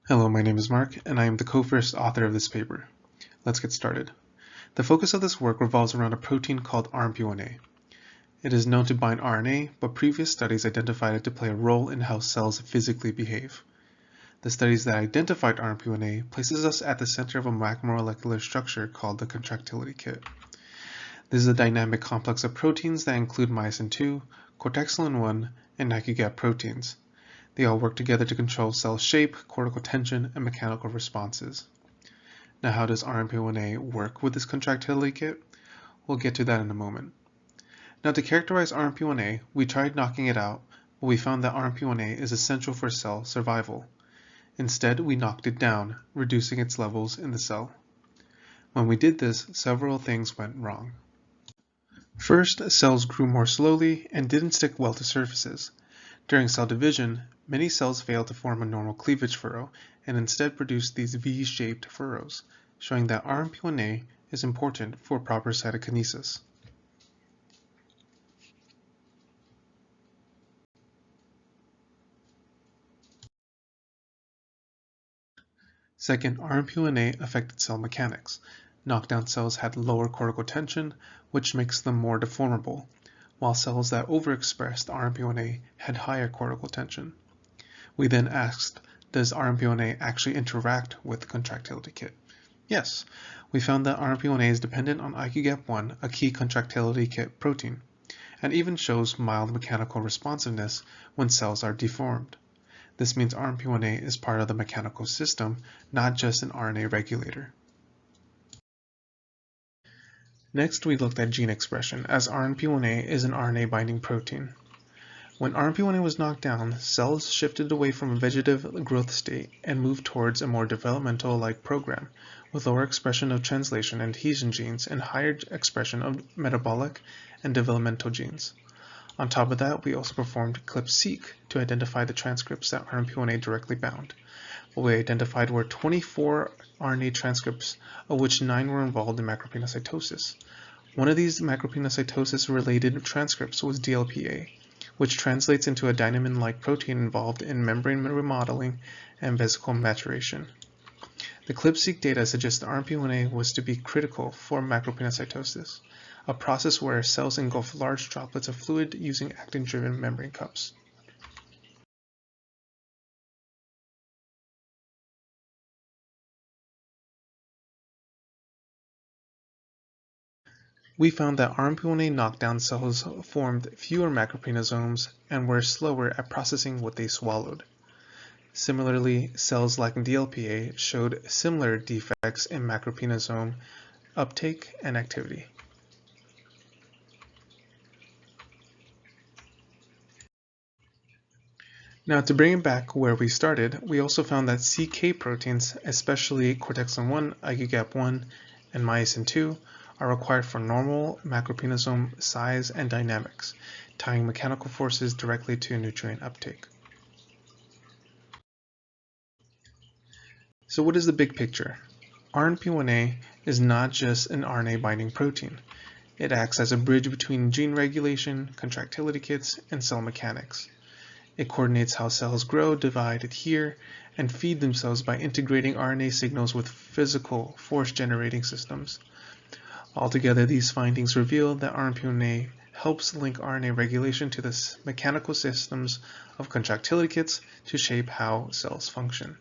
Hello, my name is Mark, and I am the co-first author of this paper. Let's get started. The focus of this work revolves around a protein called RNP1A. It is known to bind RNA, but previous studies identified it to play a role in how cells physically behave. The studies that identified RNP1A places us at the center of a macromolecular structure called the contractility kit. This is a dynamic complex of proteins that include myosin 2, cortexelin 1, and NiQ-gap proteins. They all work together to control cell shape, cortical tension, and mechanical responses. Now, how does RNP1A work with this contractility kit? We'll get to that in a moment. Now, to characterize RNP1A, we tried knocking it out, but we found that RNP1A is essential for cell survival. Instead, we knocked it down, reducing its levels in the cell. When we did this, several things went wrong. First, cells grew more slowly and didn't stick well to surfaces. During cell division, many cells fail to form a normal cleavage furrow and instead produce these V-shaped furrows, showing that RNP1A is important for proper cytokinesis. Second, RNP1A affected cell mechanics. Knockdown cells had lower cortical tension, which makes them more deformable, while cells that overexpressed RNP1A had higher cortical tension. We then asked, does RNP1A actually interact with the contractility kit? Yes, we found that RNP1A is dependent on IQ-GAP1, a key contractility kit protein, and even shows mild mechanical responsiveness when cells are deformed. This means RNP1A is part of the mechanical system, not just an RNA regulator. Next, we looked at gene expression, as RNP1A is an RNA-binding protein. When RNP1A was knocked down, cells shifted away from a vegetative growth state and moved towards a more developmental-like program, with lower expression of translation and adhesion genes and higher expression of metabolic and developmental genes. On top of that, we also performed CLIP-seq to identify the transcripts that RNP1A directly bound. What we identified were 24 RNA transcripts, of which 9 were involved in macropinocytosis. One of these macropinocytosis-related transcripts was DLPA, which translates into a dynamin-like protein involved in membrane remodeling and vesicle maturation. The CLIP-seq data suggests that RNP1A was to be critical for macropinocytosis, a process where cells engulf large droplets of fluid using actin-driven membrane cups. We found that RNP1A knockdown cells formed fewer macropinosomes and were slower at processing what they swallowed. Similarly, cells lacking DLPA showed similar defects in macropinosome uptake and activity. Now, to bring it back where we started, we also found that CK proteins, especially cortexin 1, IQ-GAP1, and myosin 2, are required for normal macropinosome size and dynamics, tying mechanical forces directly to nutrient uptake. So what is the big picture? RNP1A is not just an RNA-binding protein. It acts as a bridge between gene regulation, contractility kits, and cell mechanics. It coordinates how cells grow, divide, adhere, and feed themselves by integrating RNA signals with physical force-generating systems. Altogether, these findings reveal that RNP1A helps link RNA regulation to the mechanical systems of contractility kits to shape how cells function.